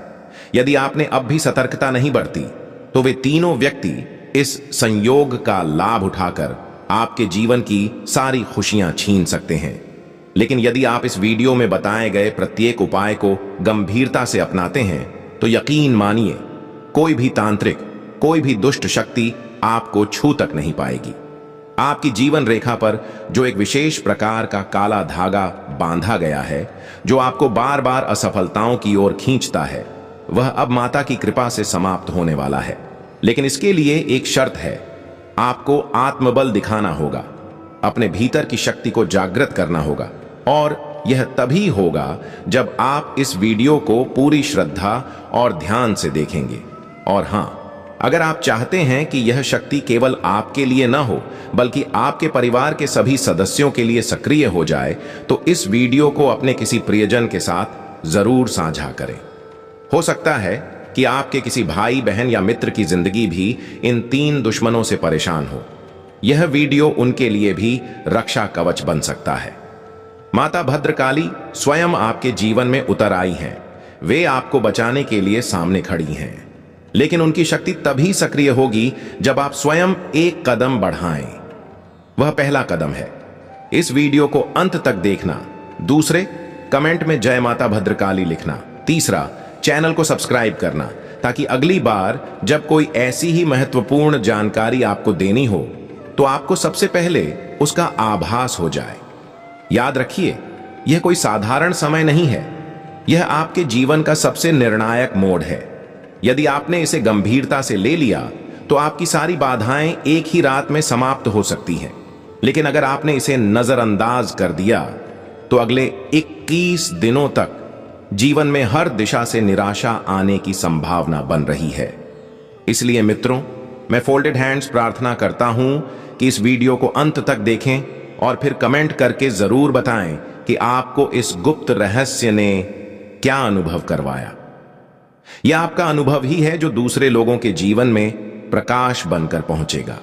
यदि आपने अब भी सतर्कता नहीं बरती तो वे तीनों व्यक्ति इस संयोग का लाभ उठाकर आपके जीवन की सारी खुशियां छीन सकते हैं। लेकिन यदि आप इस वीडियो में बताए गए प्रत्येक उपाय को गंभीरता से अपनाते हैं तो यकीन मानिए, कोई भी तांत्रिक, कोई भी दुष्ट शक्ति आपको छू तक नहीं पाएगी। आपकी जीवन रेखा पर जो एक विशेष प्रकार का काला धागा बांधा गया है जो आपको बार बार असफलताओं की ओर खींचता है, वह अब माता की कृपा से समाप्त होने वाला है। लेकिन इसके लिए एक शर्त है, आपको आत्मबल दिखाना होगा, अपने भीतर की शक्ति को जागृत करना होगा और यह तभी होगा जब आप इस वीडियो को पूरी श्रद्धा और ध्यान से देखेंगे। और हां, अगर आप चाहते हैं कि यह शक्ति केवल आपके लिए न हो बल्कि आपके परिवार के सभी सदस्यों के लिए सक्रिय हो जाए तो इस वीडियो को अपने किसी प्रियजन के साथ जरूर साझा करें। हो सकता है कि आपके किसी भाई, बहन या मित्र की जिंदगी भी इन 3 दुश्मनों से परेशान हो। यह वीडियो उनके लिए भी रक्षा कवच बन सकता है। माता भद्रकाली स्वयं आपके जीवन में उतर आई हैं। वे आपको बचाने के लिए सामने खड़ी हैं, लेकिन उनकी शक्ति तभी सक्रिय होगी जब आप स्वयं एक कदम बढ़ाएं। वह पहला कदम है, इस वीडियो को अंत तक देखना। दूसरे, कमेंट में जय माता भद्रकाली लिखना। तीसरा, चैनल को सब्सक्राइब करना ताकि अगली बार जब कोई ऐसी ही महत्वपूर्ण जानकारी आपको देनी हो तो आपको सबसे पहले उसका आभास हो जाए। याद रखिए, यह कोई साधारण समय नहीं है, यह आपके जीवन का सबसे निर्णायक मोड़ है। यदि आपने इसे गंभीरता से ले लिया तो आपकी सारी बाधाएं एक ही रात में समाप्त हो सकती हैं। लेकिन अगर आपने इसे नजरअंदाज कर दिया तो अगले 21 दिनों तक जीवन में हर दिशा से निराशा आने की संभावना बन रही है। इसलिए मित्रों, मैं फोल्डेड हैंड्स प्रार्थना करता हूं कि इस वीडियो को अंत तक देखें और फिर कमेंट करके जरूर बताएं कि आपको इस गुप्त रहस्य ने क्या अनुभव करवाया। यह आपका अनुभव ही है जो दूसरे लोगों के जीवन में प्रकाश बनकर पहुंचेगा।